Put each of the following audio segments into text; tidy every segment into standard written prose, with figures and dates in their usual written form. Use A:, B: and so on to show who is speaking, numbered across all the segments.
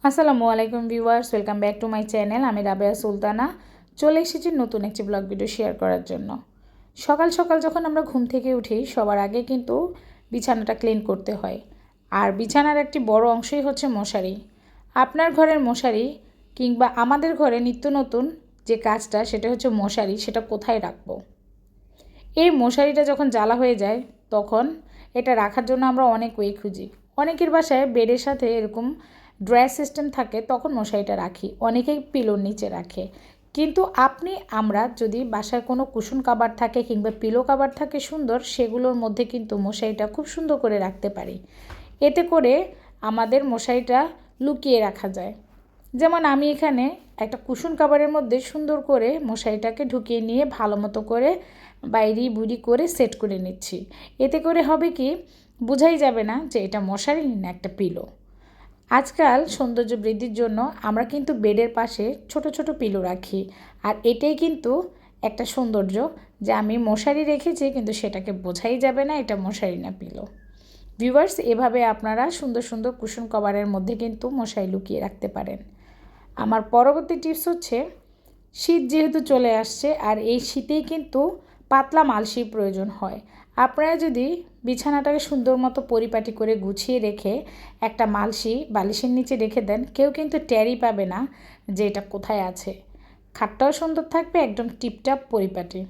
A: আসসালামু আলাইকুম viewers, welcome back to my channel. আমি রাবেয়া সুলতানা চলে এসেছি নতুন একটি ব্লগ ভিডিও শেয়ার করার জন্য। সকাল সকাল যখন আমরা ঘুম থেকে উঠি সবার আগে কিন্তু বিছানাটা ক্লিন করতে হয়। আর বিছানার একটি বড় অংশই হচ্ছে মশারি। আপনার ঘরের মশারি কিংবা আমাদের ঘরে নিত্য নতুন যে কাজটা সেটা হচ্ছে মশারি, সেটা কোথায় রাখবো? এই মশারিটা যখন জ্বালা হয়ে যায় তখন এটা রাখার জন্য আমরা অনেক ওয়ে খুঁজি। অনেকের বাসায় বেডের সাথে এরকম ড্রয়ার সিস্টেম থাকে, তখন মশারিটা রাখি। অনেকেই পিলোর নিচে রাখে। কিন্তু আমরা যদি বাসায় কোনো কুশন কাভার থাকে কিংবা পিলো কাভার থাকে সুন্দর, সেগুলোর মধ্যে কিন্তু মশারিটা খুব সুন্দর করে রাখতে পারি। এতে করে আমাদের মশারিটা লুকিয়ে রাখা যায়। যেমন আমি এখানে একটা কুশন কাভারের মধ্যে সুন্দর করে মশারিটাকে ঢুকিয়ে নিয়ে ভালো মতো করে বাইরি বুড়ি করে সেট করে নিচ্ছি। এতে করে হবে কি, বোঝাই যাবে না যে এটা মশারি না একটা পিলো। আজকাল সৌন্দর্য বৃদ্ধির জন্য আমরা কিন্তু বেডের পাশে ছোট ছোট পিলো রাখি। আর এটাই কিন্তু একটা সৌন্দর্য, যে আমি মশারি রেখেছি কিন্তু সেটাকে বোঝাই যাবে না এটা মশারি না পিলো। ভিউয়ার্স, এভাবে আপনারা সুন্দর সুন্দর কুশন কভারের মধ্যে কিন্তু মশারি লুকিয়ে রাখতে পারেন। আমার পরবর্তী টিপস হচ্ছে, শীত যেহেতু চলে আসছে আর এই শীতেই কিন্তু পাতলা মালসির প্রয়োজন হয়। আপনারা যদি বিছানাটাকে সুন্দর মতো পরিপাটি করে গুছিয়ে রেখে একটা মালসি বালিশের নিচে রেখে দেন, কেউ কিন্তু টেরই পাবে না যে এটা কোথায় আছে। খাটটাও সুন্দর থাকবে, একদম টিপটাপ পরিপাটি।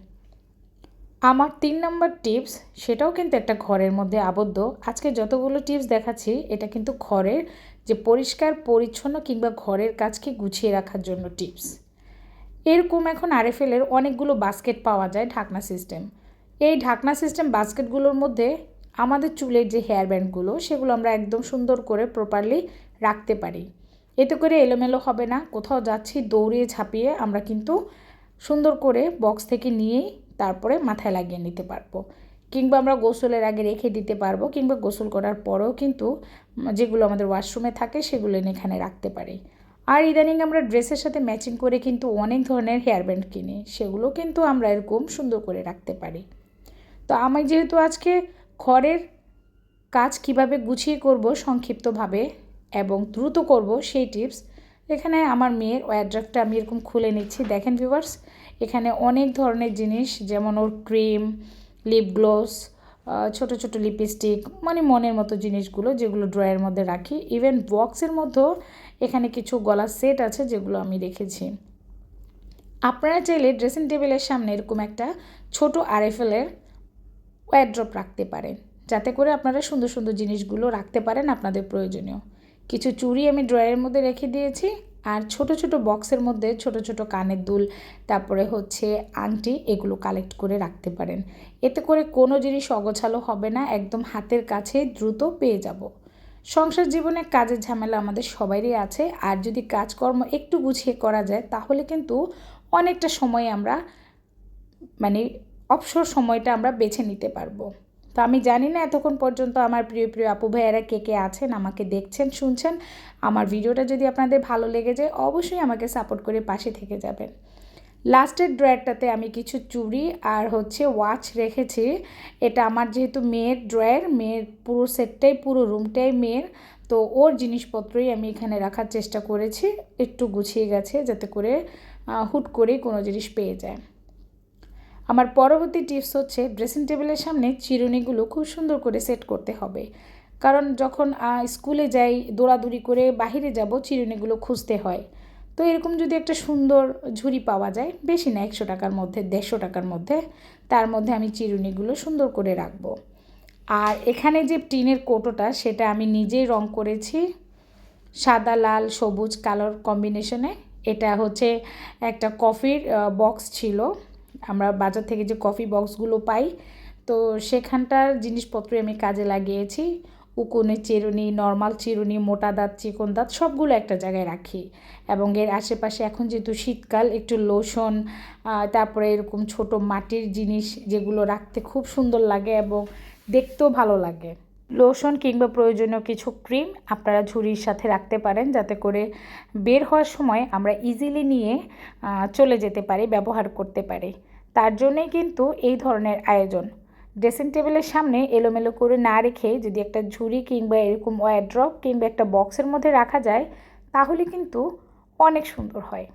A: আমার 3 নম্বর টিপস, সেটাও কিন্তু একটা ঘরের মধ্যে আবদ্ধ। আজকে যতগুলো টিপস দেখাচ্ছি এটা কিন্তু ঘরের যে পরিষ্কার পরিচ্ছন্ন কিংবা ঘরের কাজকে গুছিয়ে রাখার জন্য টিপস। এরকম এখন আরএফএলের অনেকগুলো বাস্কেট পাওয়া যায়, ঢাকনা সিস্টেম। এই ঢাকনা সিস্টেম বাস্কেটগুলোর মধ্যে আমাদের চুলের যে হেয়ার ব্যান্ডগুলো সেগুলো আমরা একদম সুন্দর করে প্রপারলি রাখতে পারি। এতে করে এলোমেলো হবে না, কোথাও যাচ্ছি দৌড়িয়ে ঝাঁপিয়ে আমরা কিন্তু সুন্দর করে বক্স থেকে নিয়েই তারপরে মাথায় লাগিয়ে নিতে পারবো। কিংবা আমরা গোসলের আগে রেখে দিতে পারবো, কিংবা গোসল করার পরেও কিন্তু যেগুলো আমাদের ওয়াশরুমে থাকে সেগুলো এখানে রাখতে পারি। আর ইদানিং আমরা ড্রেসের সাথে ম্যাচিং করে কিন্তু অনেক ধরনের হেয়ার ব্যান্ড কিনি, সেগুলো কিন্তু আমরা এরকম সুন্দর করে রাখতে পারি। তো আমি যেহেতু আজকে ঘরের কাজ কিভাবে গুছিয়ে করব সংক্ষিপ্তভাবে এবং দ্রুত করব সেই টিপস, এখানে আমার মেয়ের ওয়ারড্রপটা আমি এরকম খুলে নিচ্ছি। দেখেন ভিউয়ার্স, এখানে অনেক ধরনের জিনিস, যেমন ওর ক্রিম, লিপ গ্লোস, ছোট ছোট লিপস্টিক, মানে মনের মতো জিনিসগুলো যেগুলো ড্রয়ারের মধ্যে রাখি। ইভেন বক্সের মধ্যেও এখানে কিছু গলার সেট আছে যেগুলো আমি রেখেছি। আপনারা চাইলে ড্রেসিং টেবিলের সামনে এরকম একটা ছোট আরএফএলের ওয়ারড্রপ রাখতে পারেন, যাতে করে আপনারা সুন্দর সুন্দর জিনিসগুলো রাখতে পারেন আপনাদের প্রয়োজনীয়। কিছু চুড়ি আমি ড্রয়ারের মধ্যে রেখে দিয়েছি, আর ছোট ছোট বক্সের মধ্যে ছোট ছোট কানের দুল, তারপরে হচ্ছে আংটি, এগুলো কালেক্ট করে রাখতে পারেন। এতে করে কোনো জিনিস অগোছালো হবে না, একদম হাতের কাছে দ্রুত পেয়ে যাব। সংসার জীবনে কাজের ঝামেলা আমাদের সবারই আছে, আর যদি কাজকর্ম একটু গুছিয়ে করা যায় তাহলে কিন্তু অনেকটা সময় আমরা মানে অবসর সময়টা আমরা বেছে নিতে পারবো। তো আমি জানি না এতক্ষণ পর্যন্ত আমার প্রিয় প্রিয় আপু ভাইয়েরা কে কে আছেন, আমাকে দেখছেন শুনছেন। আমার ভিডিওটা যদি আপনাদের ভালো লেগে যায় অবশ্যই আমাকে সাপোর্ট করে পাশে থেকে যাবেন। লাস্টের ড্রয়ারটাতে আমি কিছু চুড়ি আর হচ্ছে ওয়াচ রেখেছি। এটা আমার যেহেতু মেয়ের ড্রয়ার, মেয়ের পুরো সেটটাই, পুরো রুমটাই মেয়ের, তো ওর জিনিসপত্রই আমি এখানে রাখার চেষ্টা করেছি। একটু গুছিয়ে গেছে যাতে করে হুট করেই কোনো জিনিস পেয়ে যায়। আমার পরবর্তী টিপস হচ্ছে, ড্রেসিং টেবিলের সামনে চিরুনিগুলো খুব সুন্দর করে সেট করতে হবে। কারণ যখন স্কুলে যাই দৌড়াদৌড়ি করে বাহিরে যাব, চিরুনিগুলো খুঁজতে হয়। তো এরকম যদি একটা সুন্দর ঝুড়ি পাওয়া যায়, বেশি না 100 টাকার মধ্যে, 150 টাকার মধ্যে, তার মধ্যে আমি চিরুনিগুলো সুন্দর করে রাখবো। আর এখানে যে টিনের কৌটোটা সেটা আমি নিজেই রং করেছি, সাদা লাল সবুজ কালোর কম্বিনেশনে। এটা হচ্ছে একটা কফির বক্স ছিল, আমরা বাজার থেকে যে কফি বক্সগুলো পাই, তো সেখানটার জিনিসপত্রই আমি কাজে লাগিয়েছি। উকুনের চিরুনি, নর্মাল চিরুনি, মোটা দাঁত, চিকন দাঁত সবগুলো একটা জায়গায় রাখি। এবং এর আশেপাশে এখন যেহেতু শীতকাল, একটু লোশন, তারপরে এরকম ছোট মাটির জিনিস যেগুলো রাখতে খুব সুন্দর লাগে এবং দেখতেও ভালো লাগে। লোশন কিংবা প্রয়োজনীয় কিছু ক্রিম আপনারা ঝুড়ির সাথে রাখতে পারেন, যাতে করে বের হওয়ার সময় আমরা ইজিলি নিয়ে চলে যেতে পারি, ব্যবহার করতে পারি। তার জন্যই কিন্তু এই ধরনের আয়োজন। ড্রেসিং টেবিলের সামনে এলোমেলো করে না রেখে যদি একটা ঝুড়ি কিংবা এরকম ওয়ারড্রপ কিংবা একটা বক্সের মধ্যে রাখা যায়, তাহলে কিন্তু অনেক সুন্দর হয়।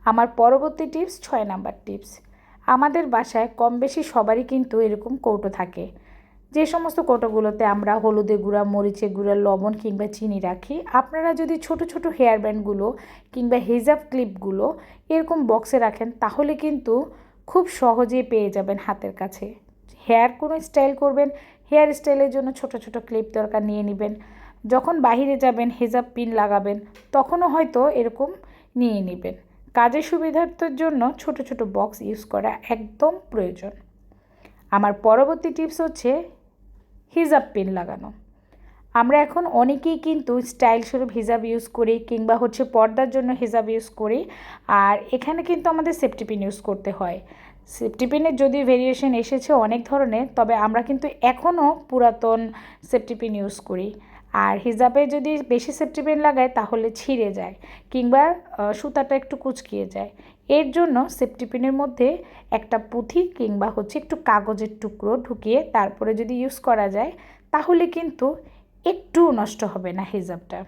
A: আমার পরবর্তী টিপস 6 নাম্বার টিপস। আমাদের বাসায় কম বেশি সবারই কিন্তু এরকম কৌটো থাকে, যে সমস্ত কৌটোগুলোতে আমরা হলুদের গুঁড়া, মরিচের গুঁড়া, লবণ কিংবা চিনি রাখি। আপনারা যদি ছোট ছোট হেয়ার ব্যান্ডগুলো কিংবা হিজাব ক্লিপগুলো এরকম বক্সে রাখেন তাহলে কিন্তু খুব সহজেই পেয়ে যাবেন হাতের কাছে। হেয়ার কোনো স্টাইল করবেন, হেয়ার স্টাইলের জন্য ছোট ছোট ক্লিপ দরকার নিয়ে নেবেন। যখন বাইরে যাবেন হিজাব পিন লাগাবেন তখনও হয়তো এরকম নিয়ে নেবেন। কাজের সুবিধার্থের জন্য ছোট ছোট বক্স ইউজ করা একদম প্রয়োজন। আমার পরবর্তী টিপস হচ্ছে হিজাব পিন লাগানো। আমরা এখন অনেকেই কিন্তু স্টাইল স্বরূপ হিজাব ইউজ করি কিংবা হচ্ছে পর্দার জন্য হিজাব ইউজ করি, আর এখানে কিন্তু আমাদের সেফটি পিন ইউজ করতে হয়। সেফটি পিনের যদি ভেরিয়েশন এসেছে অনেক ধরনের, তবে আমরা কিন্তু এখনও পুরাতন সেফটি পিন ইউজ করি। আর হিজাবে যদি বেশি সেফটি পিন লাগায় তাহলে ছিঁড়ে যায় কিংবা সুতাটা একটু কুঁচকিয়ে যায়। এর জন্য সেফটি পিনের মধ্যে একটা পুঁথি কিংবা হচ্ছে একটু কাগজের টুকরো ঢুকিয়ে তারপরে যদি ইউজ করা যায় তাহলে কিন্তু একটুও নষ্ট হবে না হিজাবটা।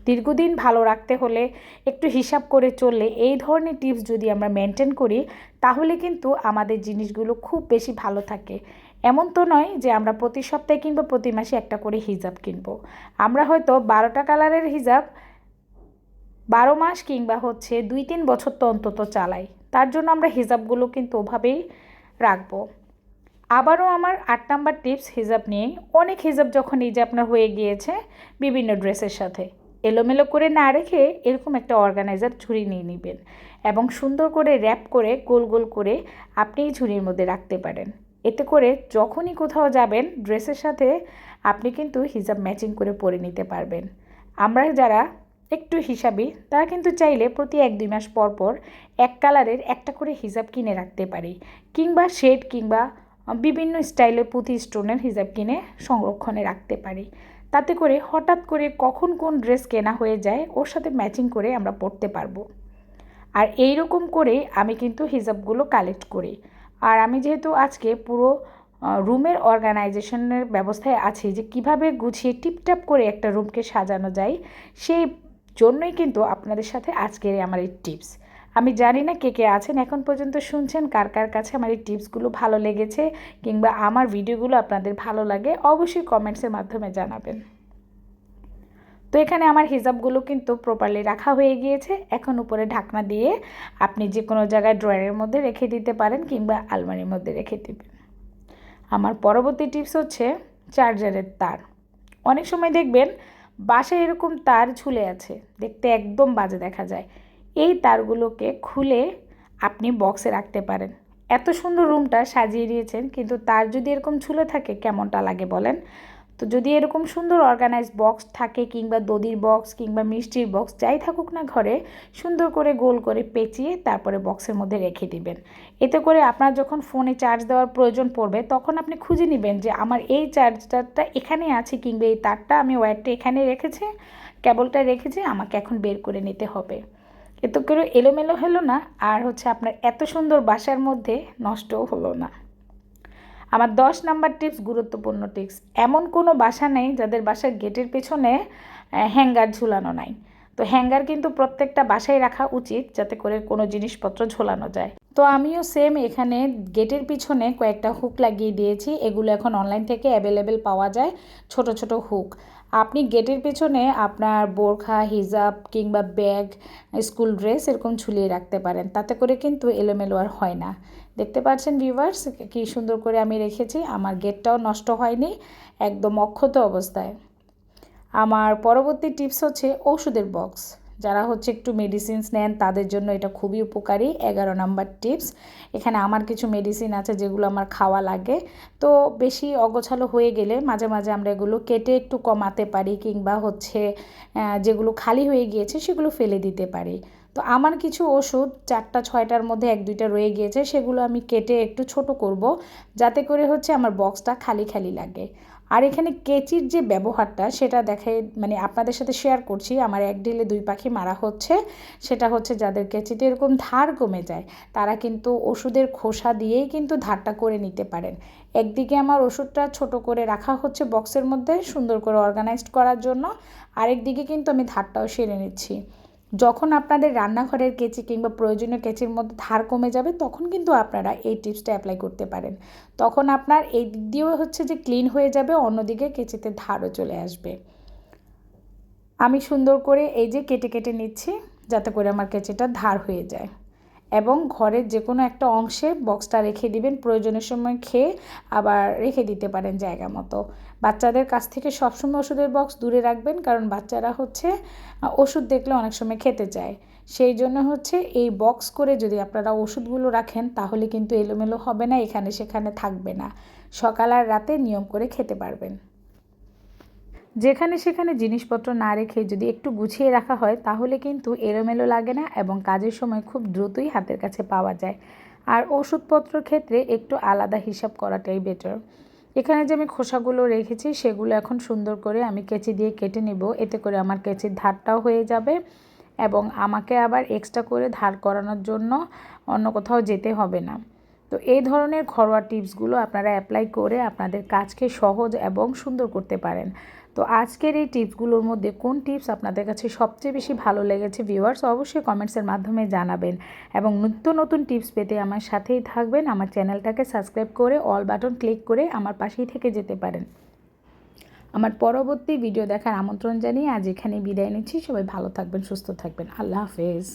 A: দীর্ঘদিন ভালো রাখতে হলে একটু হিসাব করে চললে এই ধরনের টিপস যদি আমরা মেনটেন করি তাহলে কিন্তু আমাদের জিনিসগুলো খুব বেশি ভালো থাকে। এমন তো নয় যে আমরা প্রতি সপ্তাহে কিংবা প্রতি মাসে একটা করে হিজাব কিনবো। আমরা হয়তো 12টা কালারের হিজাব 12 মাস কিংবা হচ্ছে 2-3 বছর তো অন্তত চালাই। তার জন্য আমরা হিজাবগুলো কিন্তু ওভাবেই রাখবো। আবারও আমার 8 নাম্বার টিপস হিজাব নিয়ে। অনেক হিজাব যখন এই যে আপনার হয়ে গিয়েছে বিভিন্ন ড্রেসের সাথে, এলোমেলো করে না রেখে এরকম একটা অর্গানাইজার ঝুড়ি নিয়ে নেবেন এবং সুন্দর করে র্যাপ করে গোল গোল করে আপনি এই ঝুড়ির মধ্যে রাখতে পারেন। এতে করে যখনই কোথাও যাবেন ড্রেসের সাথে আপনি কিন্তু হিজাব ম্যাচিং করে পরে নিতে পারবেন। আমরা যারা একটু হিসাবি তারা কিন্তু চাইলে প্রতি 1-2 মাস পর পর এক কালারের একটা করে হিজাব কিনে রাখতে পারি কিংবা শেড কিংবা বিভিন্ন স্টাইলের পুঁথি স্টোনের হিজাব কিনে সংরক্ষণে রাখতে পারি। তাতে করে হঠাৎ করে কখন কোন ড্রেস কেনা হয়ে যায় ওর সাথে ম্যাচিং করে আমরা পরতে পারবো। আর এই রকম করে আমি কিন্তু হিজাবগুলো কালেক্ট করি। আর আমি যেহেতু আজকে পুরো রুমের অর্গানাইজেশনের ব্যবস্থায় আছি যে কিভাবে গুছিয়ে টিপটাপ করে একটা রুমকে সাজানো যায়, সেই জন্যই কিন্তু আপনাদের সাথে আজকের আমার এই টিপস। আমি জানি না কে কে আছেন এখন পর্যন্ত শুনছেন, কার কার কাছে আমার এই টিপসগুলো ভালো লেগেছে কিংবা আমার ভিডিওগুলো আপনাদের ভালো লাগে অবশ্যই কমেন্টসের মাধ্যমে জানাবেন। তো এখানে আমার হিজাবগুলো কিন্তু প্রপারলি রাখা হয়ে গিয়েছে। এখন উপরে ঢাকনা দিয়ে আপনি যে কোনো জায়গায় ড্রয়ারের মধ্যে রেখে দিতে পারেন কিংবা আলমারির মধ্যে রেখে দিবেন। আমার পরবর্তী টিপস হচ্ছে চার্জারের তার। অনেক সময় দেখবেন বাসায় এরকম তার ঝুলে আছে, দেখতে একদম বাজে দেখা যায়। এই তারগুলোকে খুলে আপনি বক্সে রাখতে পারেন। এত সুন্দর রুমটা সাজিয়ে দিয়েছেন কিন্তু তার যদি এরকম ঝুলে থাকে কেমনটা লাগে বলেন? তো যদি এরকম সুন্দর অর্গানাইজ বক্স থাকে কিংবা দধির বক্স কিংবা মিষ্টির বক্স যাই থাকুক না ঘরে, সুন্দর করে গোল করে পেঁচিয়ে তারপরে বক্সের মধ্যে রেখে দিবেন। এতে করে আপনার যখন ফোনে চার্জ দেওয়ার প্রয়োজন পড়বে তখন আপনি খুঁজে নেবেন যে আমার এই চার্জারটা এখানে আছে কিংবা এই তারটা আমি ওয়্যারটা এখানে রেখেছি, কেবলটা রেখেছি, আমাকে এখন বের করে নিতে হবে। এতে করে এলোমেলো হলো না আর হচ্ছে আপনার এত সুন্দর বাসার মধ্যে নষ্টও হলো না। আমার 10 নাম্বার টিপস গুরুত্বপূর্ণ টিপস। এমন কোনো বাসা নেই যাদের বাসার গেটের পেছনে হ্যাঙ্গার ঝুলানো নাই। তো হ্যাঙ্গার কিন্তু প্রত্যেকটা বাসায় রাখা উচিত যাতে করে কোনো জিনিসপত্র ঝোলানো যায়। তো আমিও সেম এখানে গেটের পিছনে কয়েকটা হুক লাগিয়ে দিয়েছি। এগুলো এখন অনলাইন থেকে অ্যাভেলেবেল পাওয়া যায়, ছোট ছোট হুক। আপনি গেটের পেছনে আপনার বোরখা, হিজাব কিংবা ব্যাগ, স্কুল ড্রেস এরকম ঝুলিয়ে রাখতে পারেন। তাতে করে কিন্তু এলোমেলো আর হয় না। দেখতে পাচ্ছেন ভিউয়ার্স কি সুন্দর করে আমি রেখেছি, আমার গেটটাও নষ্ট হয়নি, একদম অক্ষত অবস্থায়। আমার পরবর্তী টিপস হচ্ছে ওষুধের বক্স। যারা হচ্ছে একটু মেডিসিনস নেন তাদের জন্য এটা খুবই উপকারী। 11 নাম্বার টিপস। এখানে আমার কিছু মেডিসিন আছে যেগুলো আমার খাওয়া লাগে। তো বেশি অগোছালো হয়ে গেলে মাঝে মাঝে আমরা এগুলো কেটে একটু কমাতে পারি কিংবা হচ্ছে যেগুলো খালি হয়ে গিয়েছে সেগুলো ফেলে দিতে পারি। তো আমার কিছু ওষুধ 4টা-6টার মধ্যে 1-2টা রয়ে গিয়েছে, সেগুলো আমি কেটে একটু ছোট করব যাতে করে হচ্ছে আমার বক্সটা খালি খালি লাগে। আর এখানে কেচির যে ব্যবহারটা সেটা মানে আপনাদের সাথে শেয়ার করছি। আমার 1 ঢিলে 2 পাখি মারা হচ্ছে। সেটা হচ্ছে যাদের কেচিতে এরকম ধার কমে যায় তারা কিন্তু ওষুধের খোসা দিয়েই কিন্তু ধারটা করে নিতে পারেন। একদিকে আমার ওষুধটা ছোট করে রাখা হচ্ছে বক্সের মধ্যে সুন্দর করে অর্গানাইজড করার জন্য, আরেক দিকে কিন্তু আমি ধারটাও সেরে নিচ্ছি। যখন আপনাদের রান্নাঘরের কেচি কিংবা প্রয়োজনীয় কেচির মধ্যে ধার কমে যাবে তখন কিন্তু আপনারা এই টিপসটা অ্যাপ্লাই করতে পারেন। তখন আপনার এই দিক দিয়েও হচ্ছে যে ক্লিন হয়ে যাবে, অন্যদিকে কেচিতে ধারও চলে আসবে। আমি সুন্দর করে এই যে কেটে কেটে নিচ্ছি যাতে করে আমার কেচিটা ধার হয়ে যায়। এবং ঘরের যে কোনো একটা অংশে বক্সটা রেখে দিবেন, প্রয়োজনের সময় খেয়ে আবার রেখে দিতে পারেন জায়গা মতো। বাচ্চাদের কাছ থেকে সবসময় ওষুধের বক্স দূরে রাখবেন, কারণ বাচ্চারা হচ্ছে ওষুধ দেখলে অনেক সময় খেতে চায়। সেই জন্য হচ্ছে এই বক্স করে যদি আপনারা ওষুধগুলো রাখেন তাহলে কিন্তু এলোমেলো হবে না, এখানে সেখানে থাকবে না, সকাল আর রাতে নিয়ম করে খেতে পারবেন। যেখানে সেখানে জিনিসপত্র না রেখে যদি একটু গুছিয়ে রাখা হয় তাহলে কিন্তু এলোমেলো লাগে না এবং কাজের সময় খুব দ্রুতই হাতের কাছে পাওয়া যায়। আর ওষুধপত্রের ক্ষেত্রে একটু আলাদা হিসাব করাটাই বেটার। এখানে যে আমি খোসাগুলো রেখেছি সেগুলো এখন সুন্দর করে আমি কেচি দিয়ে কেটে নিব, এতে করে আমার কেচির ধারটাও হয়ে যাবে এবং আমাকে আবার এক্সট্রা করে ধার করানোর জন্য অন্য কোথাও যেতে হবে না। তো এই ধরনের ঘরোয়া টিপসগুলো আপনারা অ্যাপ্লাই করে আপনাদের কাজকে সহজ এবং সুন্দর করতে পারেন। তো আজকের এই টিপসগুলোর মধ্যে কোন টিপস আপনাদের কাছে সবচেয়ে বেশি ভালো লেগেছে ভিউয়ার্স অবশ্যই কমেন্টসের মাধ্যমে জানাবেন এবং নিত্য নতুন টিপস পেতে আমার সাথেই থাকবেন। আমার চ্যানেলটাকে সাবস্ক্রাইব করে অল বাটন ক্লিক করে আমার পাশেই থেকে যেতে পারেন। আমার পরবর্তী ভিডিও দেখার আমন্ত্রণ জানিয়ে আজ এখানে বিদায় নিচ্ছি। সবাই ভালো থাকবেন, সুস্থ থাকবেন। আল্লাহ হাফেজ।